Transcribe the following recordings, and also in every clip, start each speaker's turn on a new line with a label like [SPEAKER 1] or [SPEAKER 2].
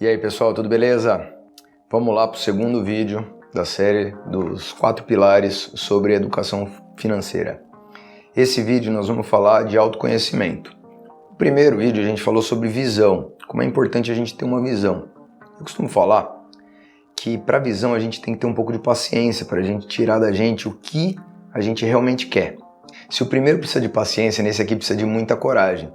[SPEAKER 1] E aí pessoal, tudo beleza? Vamos lá para o segundo vídeo da série dos 4 pilares sobre educação financeira. Esse vídeo nós vamos falar de autoconhecimento. No primeiro vídeo a gente falou sobre visão, como é importante a gente ter uma visão. Eu costumo falar que para visão a gente tem que ter um pouco de paciência para a gente tirar da gente o que a gente realmente quer. Se o primeiro precisa de paciência, nesse aqui precisa de muita coragem.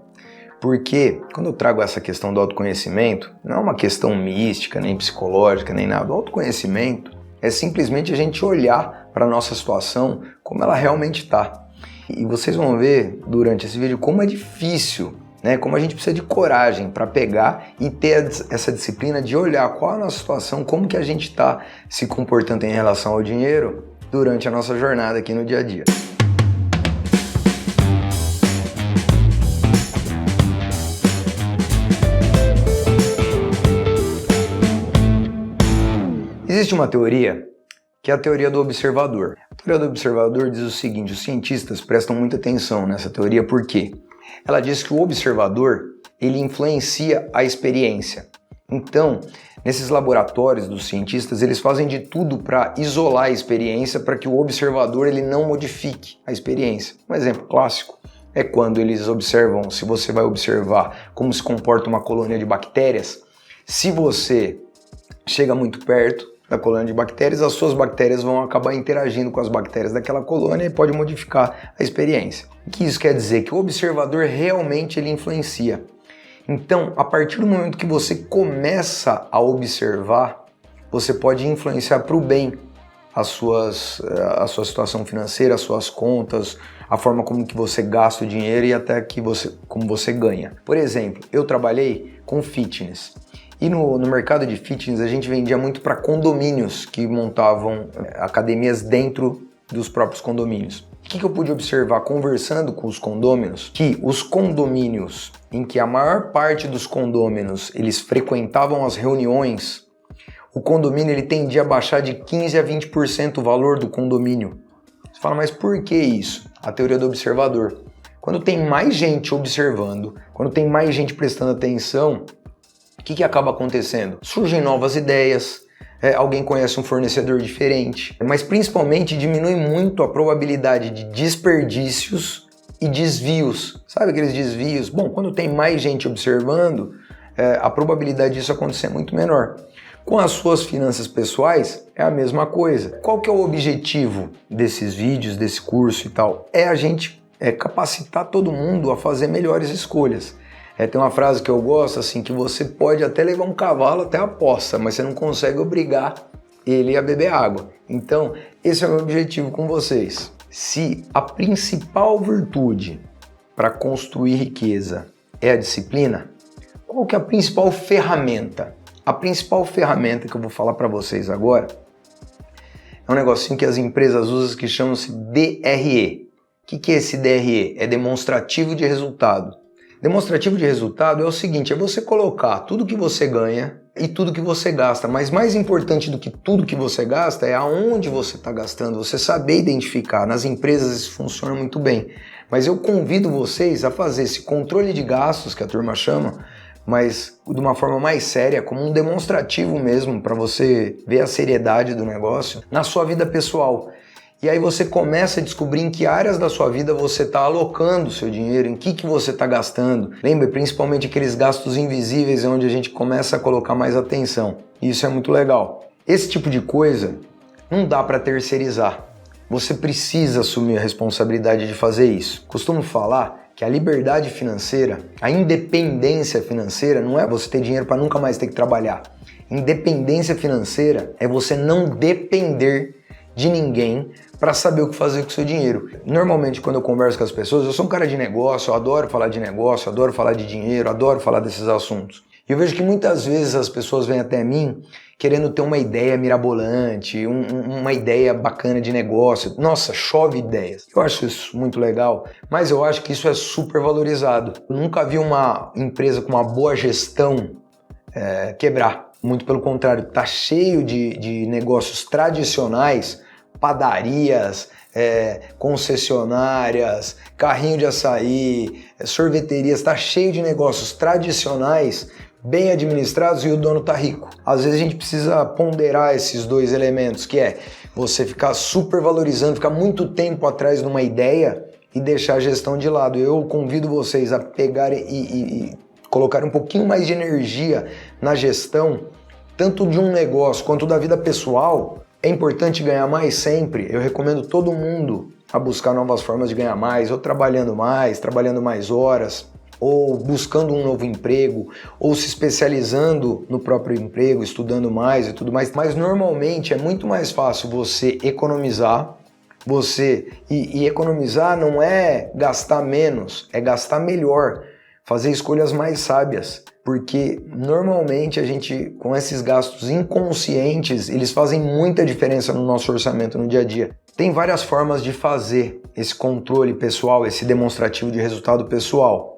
[SPEAKER 1] Porque quando eu trago essa questão do autoconhecimento, não é uma questão mística, nem psicológica, nem nada. O autoconhecimento é simplesmente a gente olhar para a nossa situação como ela realmente está. E vocês vão ver durante esse vídeo como é difícil, né? Como a gente precisa de coragem para pegar e ter essa disciplina de olhar qual é a nossa situação, como que a gente está se comportando em relação ao dinheiro durante a nossa jornada aqui no dia a dia. Existe uma teoria, que é a teoria do observador. A teoria do observador diz o seguinte: os cientistas prestam muita atenção nessa teoria, por quê? Ela diz que o observador, ele influencia a experiência. Então, nesses laboratórios dos cientistas, eles fazem de tudo para isolar a experiência, para que o observador ele não modifique a experiência. Um exemplo clássico é quando eles observam, se você vai observar como se comporta uma colônia de bactérias, se você chega muito perto da colônia de bactérias, as suas bactérias vão acabar interagindo com as bactérias daquela colônia e pode modificar a experiência. O que isso quer dizer? Que o observador realmente ele influencia. Então, a partir do momento que você começa a observar, você pode influenciar para o bem a sua situação financeira, as suas contas, a forma como que você gasta o dinheiro e até como você ganha. Por exemplo, eu trabalhei com fitness. E no mercado de fitness a gente vendia muito para condomínios que montavam academias dentro dos próprios condomínios. O que eu pude observar conversando com os condôminos? Que os condomínios em que a maior parte dos condôminos eles frequentavam as reuniões, o condomínio ele tendia a baixar de 15% a 20% o valor do condomínio. Você fala, mas por que isso? A teoria do observador. Quando tem mais gente observando, quando tem mais gente prestando atenção, o que acaba acontecendo? Surgem novas ideias, alguém conhece um fornecedor diferente, mas principalmente diminui muito a probabilidade de desperdícios e desvios. Sabe aqueles desvios? Bom, quando tem mais gente observando, a probabilidade disso acontecer é muito menor. Com as suas finanças pessoais, é a mesma coisa. Qual que é o objetivo desses vídeos, desse curso e tal? É a gente capacitar todo mundo a fazer melhores escolhas. Tem uma frase que eu gosto, assim, que você pode até levar um cavalo até a poça, mas você não consegue obrigar ele a beber água. Então, esse é o meu objetivo com vocês. Se a principal virtude para construir riqueza é a disciplina, qual que é a principal ferramenta? A principal ferramenta que eu vou falar para vocês agora é um negocinho que as empresas usam que chama-se DRE. O que é esse DRE? É demonstrativo de resultado. Demonstrativo de resultado é o seguinte, é você colocar tudo que você ganha e tudo que você gasta, mas mais importante do que tudo que você gasta é aonde você está gastando, você saber identificar. Nas empresas isso funciona muito bem, mas eu convido vocês a fazer esse controle de gastos, que a turma chama, mas de uma forma mais séria, como um demonstrativo mesmo, para você ver a seriedade do negócio na sua vida pessoal. E aí você começa a descobrir em que áreas da sua vida você está alocando o seu dinheiro, em que você está gastando. Lembre, principalmente aqueles gastos invisíveis, é onde a gente começa a colocar mais atenção. Isso é muito legal. Esse tipo de coisa não dá para terceirizar. Você precisa assumir a responsabilidade de fazer isso. Costumo falar que a liberdade financeira, a independência financeira, não é você ter dinheiro para nunca mais ter que trabalhar. Independência financeira é você não depender de ninguém para saber o que fazer com o seu dinheiro. Normalmente, quando eu converso com as pessoas, eu sou um cara de negócio, eu adoro falar de negócio, adoro falar de dinheiro, adoro falar desses assuntos. E eu vejo que muitas vezes as pessoas vêm até mim querendo ter uma ideia mirabolante, uma ideia bacana de negócio. Nossa, chove ideias. Eu acho isso muito legal, mas eu acho que isso é super valorizado. Eu nunca vi uma empresa com uma boa gestão quebrar. Muito pelo contrário, tá cheio de negócios tradicionais, padarias, concessionárias, carrinho de açaí, sorveterias, está cheio de negócios tradicionais bem administrados e o dono tá rico. Às vezes a gente precisa ponderar esses dois elementos, que é você ficar super valorizando, ficar muito tempo atrás de uma ideia e deixar a gestão de lado. Eu convido vocês a pegarem e colocarem um pouquinho mais de energia na gestão, tanto de um negócio quanto da vida pessoal. É importante ganhar mais sempre. Eu recomendo todo mundo a buscar novas formas de ganhar mais, ou trabalhando mais horas, ou buscando um novo emprego, ou se especializando no próprio emprego, estudando mais e tudo mais. Mas normalmente é muito mais fácil você economizar, e economizar não é gastar menos, é gastar melhor, fazer escolhas mais sábias. Porque normalmente a gente, com esses gastos inconscientes, eles fazem muita diferença no nosso orçamento no dia a dia. Tem várias formas de fazer esse controle pessoal, esse demonstrativo de resultado pessoal.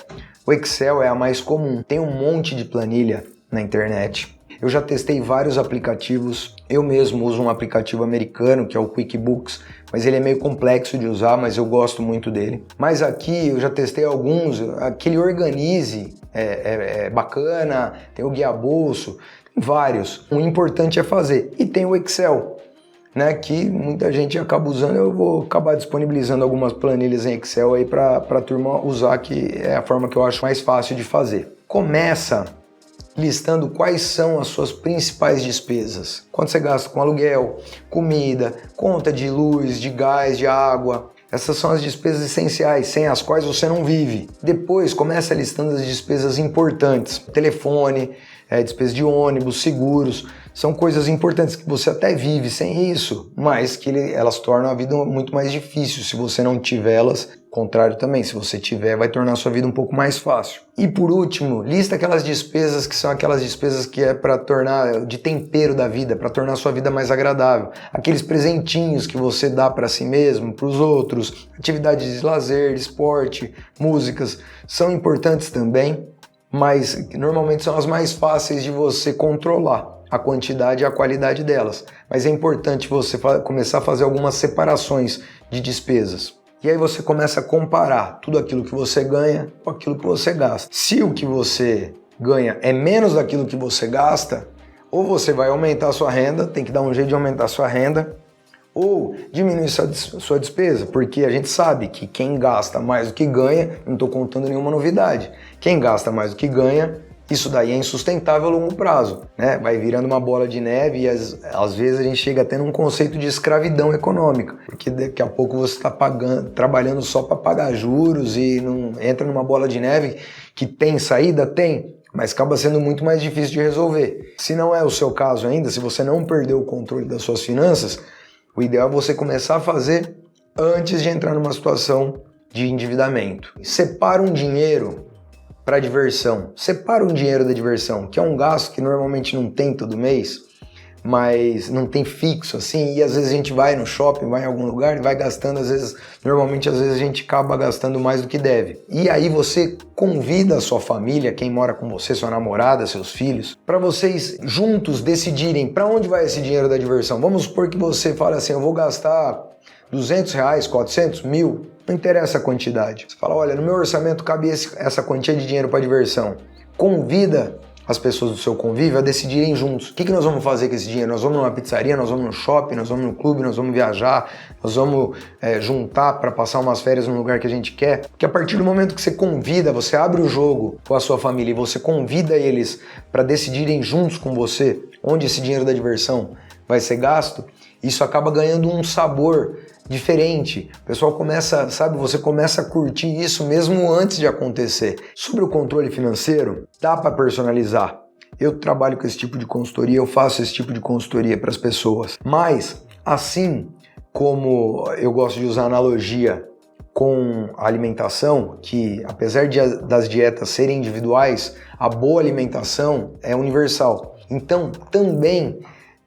[SPEAKER 1] O Excel é a mais comum, tem um monte de planilha na internet. Eu já testei vários aplicativos, eu mesmo uso um aplicativo americano que é o QuickBooks, mas ele é meio complexo de usar, mas eu gosto muito dele. Mas aqui eu já testei alguns, aquele Organize é bacana, tem o Guia Bolso, tem vários. O importante é fazer. E tem o Excel, né, que muita gente acaba usando. Eu vou acabar disponibilizando algumas planilhas em Excel aí para a turma usar, que é a forma que eu acho mais fácil de fazer. Começa listando quais são as suas principais despesas. Quanto você gasta com aluguel, comida, conta de luz, de gás, de água. Essas são as despesas essenciais, sem as quais você não vive. Depois começa listando as despesas importantes. Telefone, despesas de ônibus, seguros. São coisas importantes que você até vive sem isso, mas que elas tornam a vida muito mais difícil se você não tiver elas. Contrário também, se você tiver, vai tornar a sua vida um pouco mais fácil. E por último, lista aquelas despesas que são aquelas despesas que é para tornar, de tempero da vida, para tornar a sua vida mais agradável. Aqueles presentinhos que você dá para si mesmo, para os outros, atividades de lazer, de esporte, músicas, são importantes também, mas normalmente são as mais fáceis de você controlar a quantidade e a qualidade delas. Mas é importante você começar a fazer algumas separações de despesas. E aí você começa a comparar tudo aquilo que você ganha com aquilo que você gasta. Se o que você ganha é menos daquilo que você gasta, ou você vai aumentar a sua renda, tem que dar um jeito de aumentar a sua renda, ou diminuir sua despesa, porque a gente sabe que quem gasta mais do que ganha, não estou contando nenhuma novidade, quem gasta mais do que ganha, isso daí é insustentável a longo prazo, né? Vai virando uma bola de neve e às vezes a gente chega até num conceito de escravidão econômica, porque daqui a pouco você está trabalhando só para pagar juros e não entra numa bola de neve que tem saída? Tem, mas acaba sendo muito mais difícil de resolver. Se não é o seu caso ainda, se você não perdeu o controle das suas finanças, o ideal é você começar a fazer antes de entrar numa situação de endividamento. Separa um dinheiro para diversão. Separa um dinheiro da diversão, que é um gasto que normalmente não tem todo mês, mas não tem fixo assim, e às vezes a gente vai no shopping, vai em algum lugar e vai gastando, às vezes a gente acaba gastando mais do que deve. E aí você convida a sua família, quem mora com você, sua namorada, seus filhos, para vocês juntos decidirem para onde vai esse dinheiro da diversão. Vamos supor que você fala assim, eu vou gastar R$200, 400, 1.000, não interessa a quantidade. Você fala, olha, no meu orçamento cabe essa quantia de dinheiro para diversão. Convida as pessoas do seu convívio a decidirem juntos. O que nós vamos fazer com esse dinheiro? Nós vamos numa pizzaria, nós vamos no shopping, nós vamos no clube, nós vamos viajar, nós vamos juntar para passar umas férias num lugar que a gente quer. Porque a partir do momento que você convida, você abre o jogo com a sua família e você convida eles para decidirem juntos com você onde esse dinheiro da diversão vai ser gasto, isso acaba ganhando um sabor diferente. O pessoal começa, você começa a curtir isso mesmo antes de acontecer. Sobre o controle financeiro, dá para personalizar. Eu trabalho com esse tipo de consultoria, eu faço esse tipo de consultoria para as pessoas. Mas, assim como eu gosto de usar analogia com a alimentação, que apesar das dietas serem individuais, a boa alimentação é universal. Então, também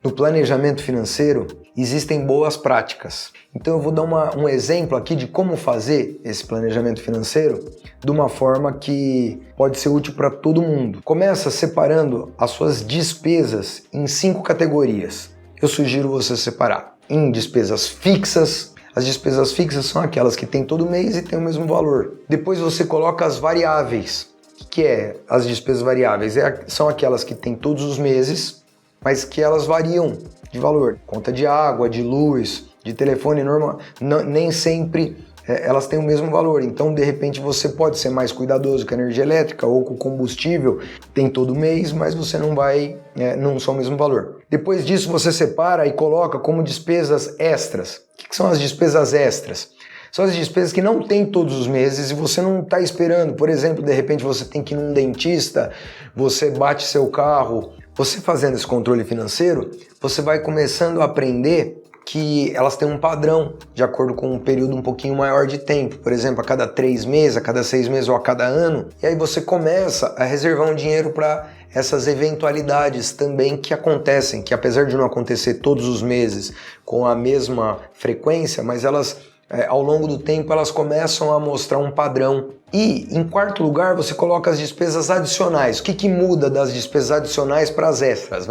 [SPEAKER 1] no planejamento financeiro, existem boas práticas. Então eu vou dar um exemplo aqui de como fazer esse planejamento financeiro de uma forma que pode ser útil para todo mundo. Começa separando as suas despesas em 5 categorias. Eu sugiro você separar em despesas fixas. As despesas fixas são aquelas que tem todo mês e tem o mesmo valor. Depois você coloca as variáveis, O que é as despesas variáveis? São aquelas que tem todos os meses, mas que elas variam de valor. Conta de água, de luz, de telefone normal, nem sempre elas têm o mesmo valor. Então, de repente, você pode ser mais cuidadoso com a energia elétrica ou com o combustível, tem todo mês, mas você não são o mesmo valor. Depois disso, você separa e coloca como despesas extras. O que são as despesas extras? São as despesas que não tem todos os meses e você não está esperando. Por exemplo, de repente você tem que ir num dentista, você bate seu carro. Você fazendo esse controle financeiro, você vai começando a aprender que elas têm um padrão de acordo com um período um pouquinho maior de tempo. Por exemplo, a cada 3 meses, a cada 6 meses ou a cada ano. E aí você começa a reservar um dinheiro para essas eventualidades também que acontecem, que apesar de não acontecer todos os meses com a mesma frequência, mas elas ao longo do tempo elas começam a mostrar um padrão. E em quarto lugar você coloca as despesas adicionais. O que muda das despesas adicionais para as extras?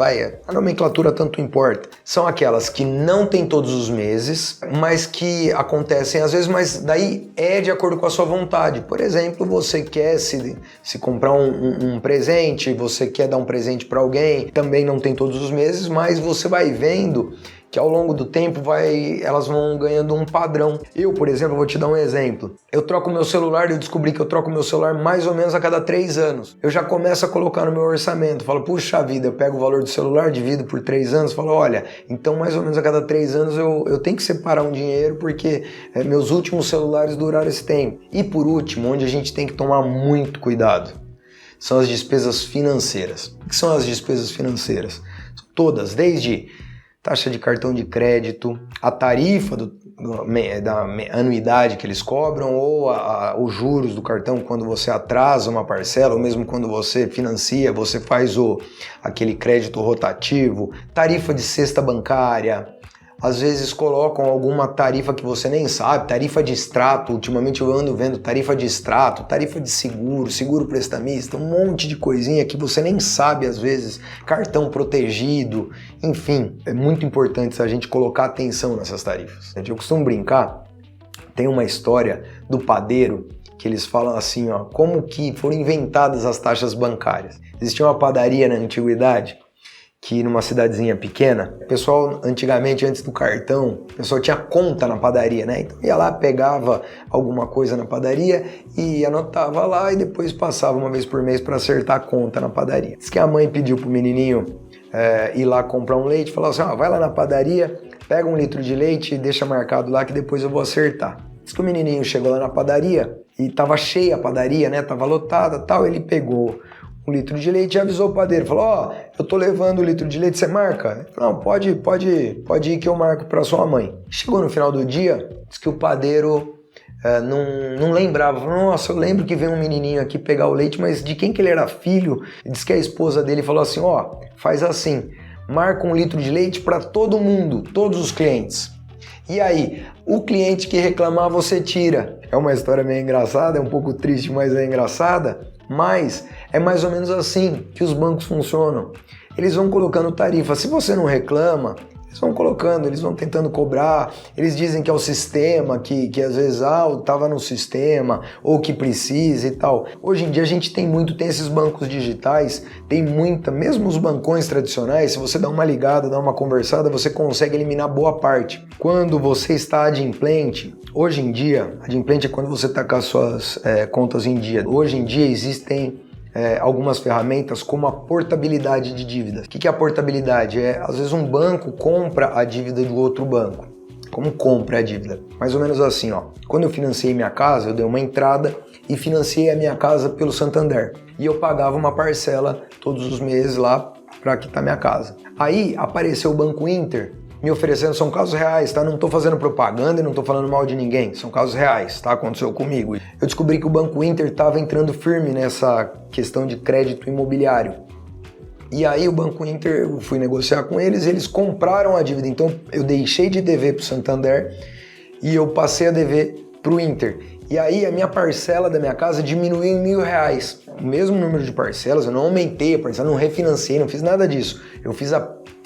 [SPEAKER 1] A nomenclatura tanto importa. São aquelas que não tem todos os meses, mas que acontecem às vezes, mas daí é de acordo com a sua vontade. Por exemplo, você quer se comprar um presente, você quer dar um presente para alguém, também não tem todos os meses, mas você vai vendo que ao longo do tempo elas vão ganhando um padrão. Eu, por exemplo, vou te dar um exemplo. Eu troco meu celular, eu descobri que eu troco meu celular mais ou menos a cada 3 anos. Eu já começo a colocar no meu orçamento. Falo, puxa vida, eu pego o valor do celular, divido por 3 anos, falo, olha, então mais ou menos a cada 3 anos eu tenho que separar um dinheiro porque meus últimos celulares duraram esse tempo. E por último, onde a gente tem que tomar muito cuidado, são as despesas financeiras. O que são as despesas financeiras? Todas, desde taxa de cartão de crédito, a tarifa da anuidade que eles cobram ou os juros do cartão quando você atrasa uma parcela ou mesmo quando você financia, você faz aquele crédito rotativo, tarifa de cesta bancária. Às vezes colocam alguma tarifa que você nem sabe, tarifa de extrato, ultimamente eu ando vendo tarifa de extrato, tarifa de seguro prestamista, um monte de coisinha que você nem sabe às vezes, cartão protegido, enfim, é muito importante a gente colocar atenção nessas tarifas. Eu costumo brincar, tem uma história do padeiro que eles falam assim, como que foram inventadas as taxas bancárias. Existia uma padaria na antiguidade, que numa cidadezinha pequena, o pessoal antigamente, antes do cartão, o pessoal tinha conta na padaria, né? Então ia lá, pegava alguma coisa na padaria e anotava lá e depois passava uma vez por mês para acertar a conta na padaria. Diz que a mãe pediu pro menininho ir lá comprar um leite, falou assim, vai lá na padaria, pega 1 litro de leite e deixa marcado lá que depois eu vou acertar. Diz que o menininho chegou lá na padaria e tava cheia a padaria, né? Tava lotada, tal, ele pegou 1 litro de leite e avisou o padeiro, falou, eu tô levando 1 litro de leite, você marca? Ele falou, não, pode ir que eu marco para sua mãe. Chegou no final do dia, disse que o padeiro não lembrava, falou, nossa, eu lembro que veio um menininho aqui pegar o leite, mas de quem que ele era filho? E disse que a esposa dele falou assim, faz assim, marca 1 litro de leite para todo mundo, todos os clientes. E aí, o cliente que reclamar, você tira. É uma história meio engraçada, é um pouco triste, mas é engraçada. Mas é mais ou menos assim que os bancos funcionam. Eles vão colocando tarifa. Se você não reclama, eles vão colocando, eles vão tentando cobrar. Eles dizem que é o sistema, que às vezes estava no sistema, ou que precisa e tal. Hoje em dia a gente tem esses bancos digitais, tem muita, mesmo os bancões tradicionais, se você dá uma ligada, dá uma conversada, você consegue eliminar boa parte. Quando você está adimplente, hoje em dia, adimplente é quando você está com as suas contas em dia. Hoje em dia existem algumas ferramentas como a portabilidade de dívidas. O que é a portabilidade? Às vezes um banco compra a dívida do outro banco. Como compra a dívida? Mais ou menos assim, Quando eu financiei minha casa, eu dei uma entrada e financiei a minha casa pelo Santander. E eu pagava uma parcela todos os meses lá para quitar minha casa. Aí apareceu o Banco Inter me oferecendo, são casos reais, tá? Não estou fazendo propaganda e não estou falando mal de ninguém, são casos reais, tá? Aconteceu comigo. Eu descobri que o Banco Inter estava entrando firme nessa questão de crédito imobiliário. E aí o Banco Inter, eu fui negociar com eles compraram a dívida. Então eu deixei de dever para o Santander e eu passei a dever para o Inter. E aí a minha parcela da minha casa diminuiu em R$1.000. O mesmo número de parcelas, eu não aumentei a parcela, não refinanciei, não fiz nada disso. Eu fiz a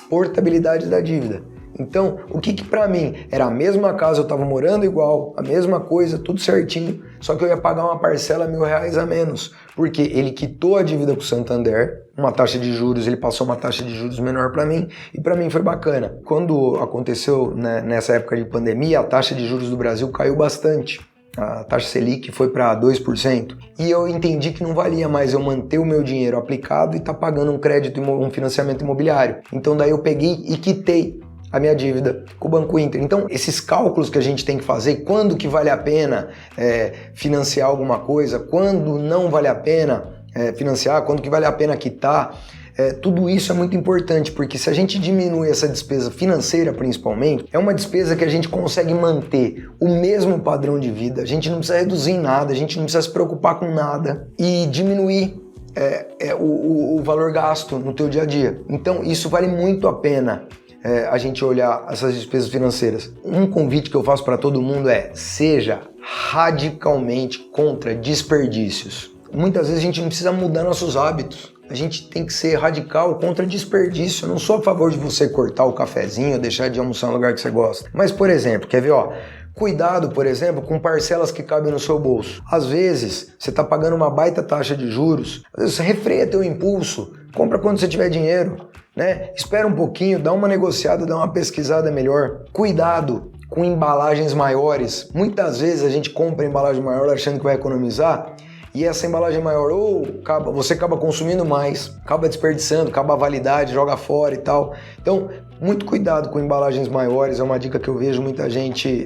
[SPEAKER 1] portabilidade da dívida. Então, o que para mim era a mesma casa, eu estava morando igual, a mesma coisa, tudo certinho, só que eu ia pagar uma parcela R$1.000 a menos, porque ele quitou a dívida com o Santander, uma taxa de juros, ele passou uma taxa de juros menor para mim, e para mim foi bacana. Quando aconteceu, né, nessa época de pandemia, a taxa de juros do Brasil caiu bastante. A taxa Selic foi para 2%. E eu entendi que não valia mais eu manter o meu dinheiro aplicado e estar pagando um crédito, um financiamento imobiliário. Então daí eu peguei e quitei a minha dívida com o Banco Inter. Então, esses cálculos que a gente tem que fazer, quando que vale a pena financiar alguma coisa, quando não vale a pena financiar, quando que vale a pena quitar, tudo isso é muito importante, porque se a gente diminui essa despesa financeira, principalmente, é uma despesa que a gente consegue manter o mesmo padrão de vida, a gente não precisa reduzir em nada, a gente não precisa se preocupar com nada e diminuir o valor gasto no teu dia a dia. Então, isso vale muito a pena. A gente olhar essas despesas financeiras. Um convite que eu faço para todo mundo seja radicalmente contra desperdícios. Muitas vezes a gente não precisa mudar nossos hábitos. A gente tem que ser radical contra desperdício. Eu não sou a favor de você cortar o cafezinho, deixar de almoçar no lugar que você gosta. Mas, por exemplo, quer ver, cuidado, por exemplo, com parcelas que cabem no seu bolso. Às vezes, você está pagando uma baita taxa de juros, às vezes você refreia teu impulso, compra quando você tiver dinheiro, né? Espera um pouquinho, dá uma negociada, dá uma pesquisada melhor. Cuidado com embalagens maiores. Muitas vezes a gente compra embalagem maior achando que vai economizar, e essa embalagem maior, você acaba consumindo mais, acaba desperdiçando, acaba a validade, joga fora e tal. Então, muito cuidado com embalagens maiores, é uma dica que eu vejo muita gente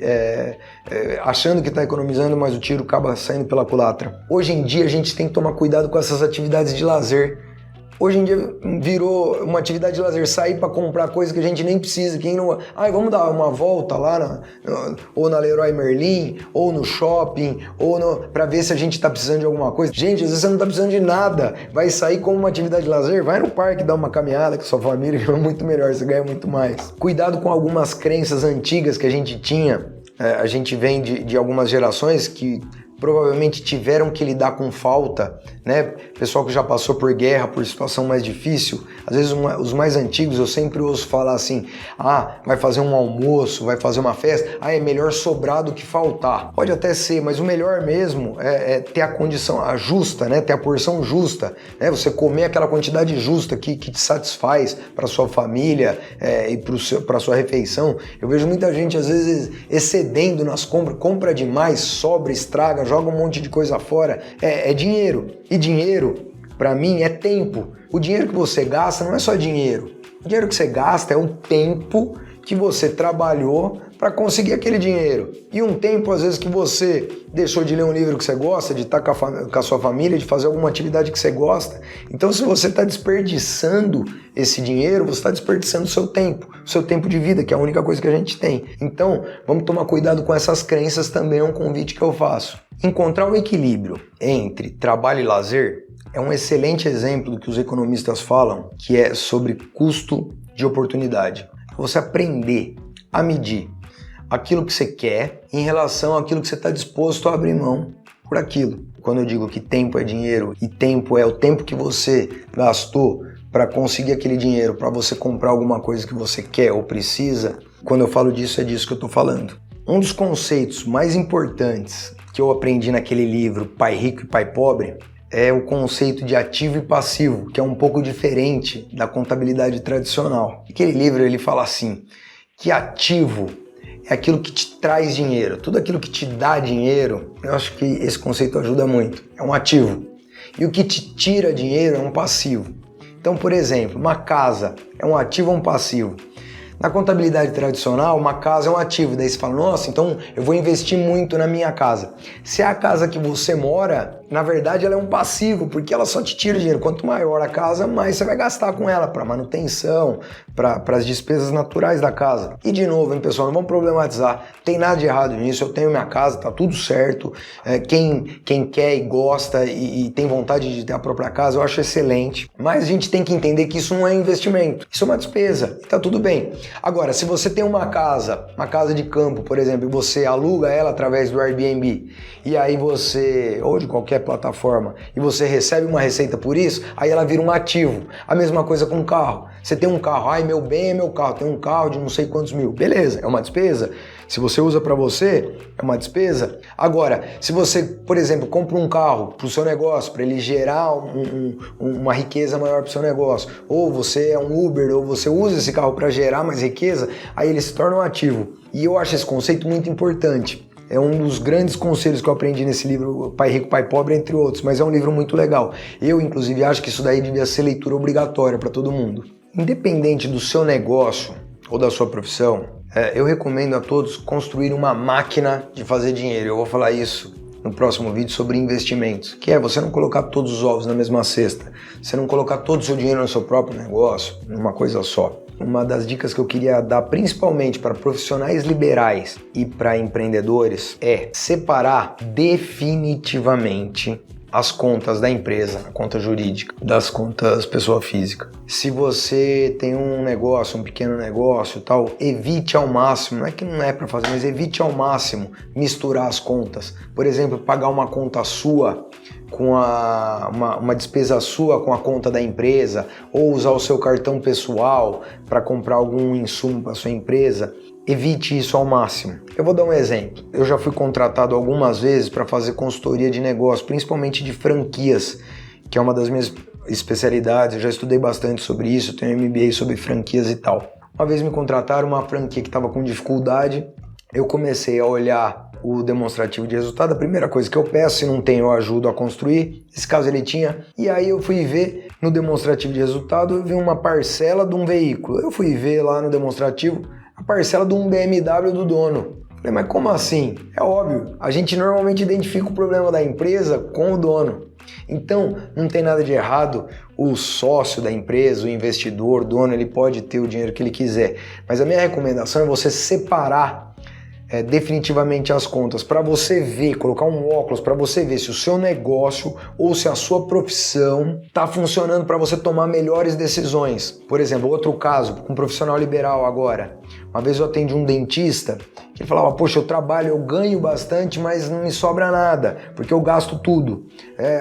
[SPEAKER 1] achando que está economizando, mas o tiro acaba saindo pela culatra. Hoje em dia a gente tem que tomar cuidado com essas atividades de lazer. Hoje em dia virou uma atividade de lazer, sair para comprar coisa que a gente nem precisa. Quem não, vamos dar uma volta lá ou na Leroy Merlin, ou no shopping, para ver se a gente está precisando de alguma coisa. Gente, às vezes você não está precisando de nada. Vai sair como uma atividade de lazer, vai no parque dar uma caminhada com sua família, que é muito melhor, você ganha muito mais. Cuidado com algumas crenças antigas que a gente tinha. A gente vem de algumas gerações que provavelmente tiveram que lidar com falta, né? Pessoal que já passou por guerra, por situação mais difícil, às vezes os mais antigos eu sempre ouço falar assim, vai fazer um almoço, vai fazer uma festa, é melhor sobrar do que faltar. Pode até ser, mas o melhor mesmo é ter a condição justa, né? Ter a porção justa, né? Você comer aquela quantidade justa que te satisfaz para sua família e para sua refeição. Eu vejo muita gente às vezes excedendo nas compras, compra demais, sobra, estraga, joga um monte de coisa fora, é dinheiro. E dinheiro, para mim, é tempo. O dinheiro que você gasta não é só dinheiro. O dinheiro que você gasta é o tempo que você trabalhou para conseguir aquele dinheiro. E um tempo, às vezes, que você deixou de ler um livro que você gosta, de estar com a sua família, de fazer alguma atividade que você gosta. Então, se você está desperdiçando esse dinheiro, você está desperdiçando o seu tempo de vida, que é a única coisa que a gente tem. Então, vamos tomar cuidado com essas crenças também, é um convite que eu faço. Encontrar o equilíbrio entre trabalho e lazer é um excelente exemplo do que os economistas falam, que é sobre custo de oportunidade. Você aprender a medir aquilo que você quer em relação àquilo que você está disposto a abrir mão por aquilo. Quando eu digo que tempo é dinheiro e tempo é o tempo que você gastou para conseguir aquele dinheiro, para você comprar alguma coisa que você quer ou precisa, quando eu falo disso, é disso que eu estou falando. Um dos conceitos mais importantes que eu aprendi naquele livro Pai Rico e Pai Pobre é o conceito de ativo e passivo, que é um pouco diferente da contabilidade tradicional. Aquele livro ele fala assim, que ativo é aquilo que te traz dinheiro, tudo aquilo que te dá dinheiro, eu acho que esse conceito ajuda muito, é um ativo. E o que te tira dinheiro é um passivo. Então, por exemplo, uma casa é um ativo ou um passivo? Na contabilidade tradicional, uma casa é um ativo, daí você fala, nossa, então eu vou investir muito na minha casa. Se é a casa que você mora, na verdade ela é um passivo, porque ela só te tira dinheiro. Quanto maior a casa, mais você vai gastar com ela, para manutenção, para as despesas naturais da casa. E de novo, hein, pessoal, não vamos problematizar, tem nada de errado nisso, eu tenho minha casa, tá tudo certo. Quem quer e gosta e tem vontade de ter a própria casa, eu acho excelente. Mas a gente tem que entender que isso não é investimento, isso é uma despesa, e tá tudo bem. Agora, se você tem uma casa de campo, por exemplo, e você aluga ela através do Airbnb, e aí você, ou de qualquer qualquer plataforma e você recebe uma receita por isso, aí ela vira um ativo. A mesma coisa com carro. Você tem um carro, ai, meu bem é meu carro, tem um carro de não sei quantos mil. Beleza, é uma despesa. Se você usa para você, é uma despesa. Agora, se você, por exemplo, compra um carro para o seu negócio, para ele gerar uma riqueza maior para o seu negócio, ou você é um Uber, ou você usa esse carro para gerar mais riqueza, aí ele se torna um ativo. E eu acho esse conceito muito importante. É um dos grandes conselhos que eu aprendi nesse livro, Pai Rico, Pai Pobre, entre outros, mas é um livro muito legal. Eu, inclusive, acho que isso daí devia ser leitura obrigatória para todo mundo. Independente do seu negócio ou da sua profissão, eu recomendo a todos construir uma máquina de fazer dinheiro. Eu vou falar isso no próximo vídeo sobre investimentos, que é você não colocar todos os ovos na mesma cesta, você não colocar todo o seu dinheiro no seu próprio negócio, numa coisa só. Uma das dicas que eu queria dar principalmente para profissionais liberais e para empreendedores é separar definitivamente as contas da empresa, a conta jurídica, das contas pessoa física. Se você tem um negócio, um pequeno negócio e tal, evite ao máximo, não é que não é para fazer, mas evite ao máximo misturar as contas. Por exemplo, pagar uma conta sua com uma despesa sua com a conta da empresa, ou usar o seu cartão pessoal para comprar algum insumo para sua empresa. Evite isso ao máximo. Eu vou dar um exemplo. Eu já fui contratado algumas vezes para fazer consultoria de negócio, principalmente de franquias, que é uma das minhas especialidades. Eu já estudei bastante sobre isso, tenho MBA sobre franquias e tal. Uma vez me contrataram uma franquia que estava com dificuldade, eu comecei a olhar o demonstrativo de resultado. A primeira coisa que eu peço, se não tem, eu ajudo a construir. Nesse caso ele tinha. E aí eu fui ver no demonstrativo de resultado, eu vi uma parcela de um veículo. Eu fui ver lá no demonstrativo a parcela de um BMW do dono. Falei, mas como assim? É óbvio, a gente normalmente identifica o problema da empresa com o dono. Então, não tem nada de errado o sócio da empresa, o investidor, o dono, ele pode ter o dinheiro que ele quiser. Mas a minha recomendação é você separar definitivamente as contas, para você ver, colocar um óculos para você ver se o seu negócio ou se a sua profissão está funcionando para você tomar melhores decisões. Por exemplo, outro caso, com um profissional liberal agora. Uma vez eu atendi um dentista que ele falava, poxa, eu trabalho, eu ganho bastante, mas não me sobra nada, porque eu gasto tudo.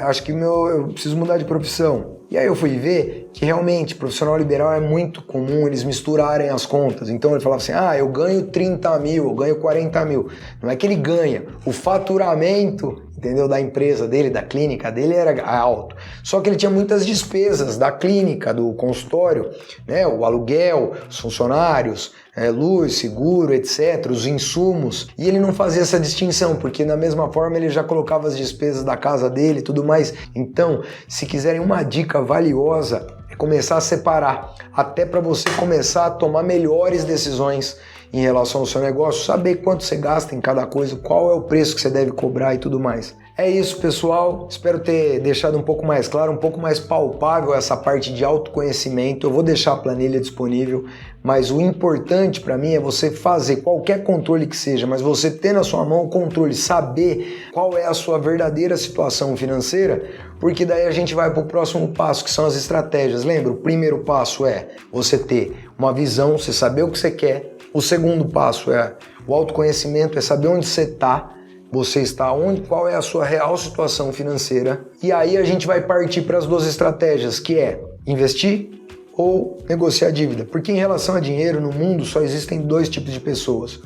[SPEAKER 1] Acho que eu preciso mudar de profissão. E aí eu fui ver que realmente profissional liberal é muito comum eles misturarem as contas. Então ele falava assim, eu ganho 30 mil, eu ganho 40 mil. Não é que ele ganha, o faturamento, entendeu, da empresa dele, da clínica dele era alto. Só que ele tinha muitas despesas da clínica, do consultório, né, o aluguel, os funcionários, luz, seguro, etc., os insumos. E ele não fazia essa distinção, porque da mesma forma ele já colocava as despesas da casa dele e tudo mais. Então, se quiserem uma dica valiosa, é começar a separar, até para você começar a tomar melhores decisões em relação ao seu negócio, saber quanto você gasta em cada coisa, qual é o preço que você deve cobrar e tudo mais. É isso, pessoal. Espero ter deixado um pouco mais claro, um pouco mais palpável essa parte de autoconhecimento. Eu vou deixar a planilha disponível, mas o importante para mim é você fazer qualquer controle que seja, mas você ter na sua mão o controle, saber qual é a sua verdadeira situação financeira, porque daí a gente vai para o próximo passo, que são as estratégias. Lembra? O primeiro passo é você ter uma visão, você saber o que você quer. O segundo passo é o autoconhecimento, é saber onde você está onde, qual é a sua real situação financeira. E aí a gente vai partir para as duas estratégias, que é investir ou negociar dívida. Porque em relação a dinheiro, no mundo só existem dois tipos de pessoas.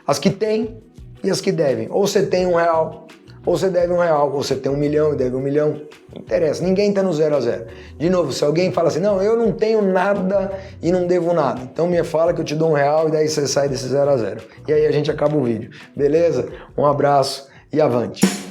[SPEAKER 1] As que têm e as que devem. Ou você tem R$1, ou você deve R$1, ou você tem 1 milhão e deve 1 milhão. Não interessa, ninguém está no 0 a 0. De novo, se alguém fala assim, não, eu não tenho nada e não devo nada, então me fala que eu te dou R$1 e daí você sai desse 0 a 0. E aí a gente acaba o vídeo, beleza? Um abraço e avante!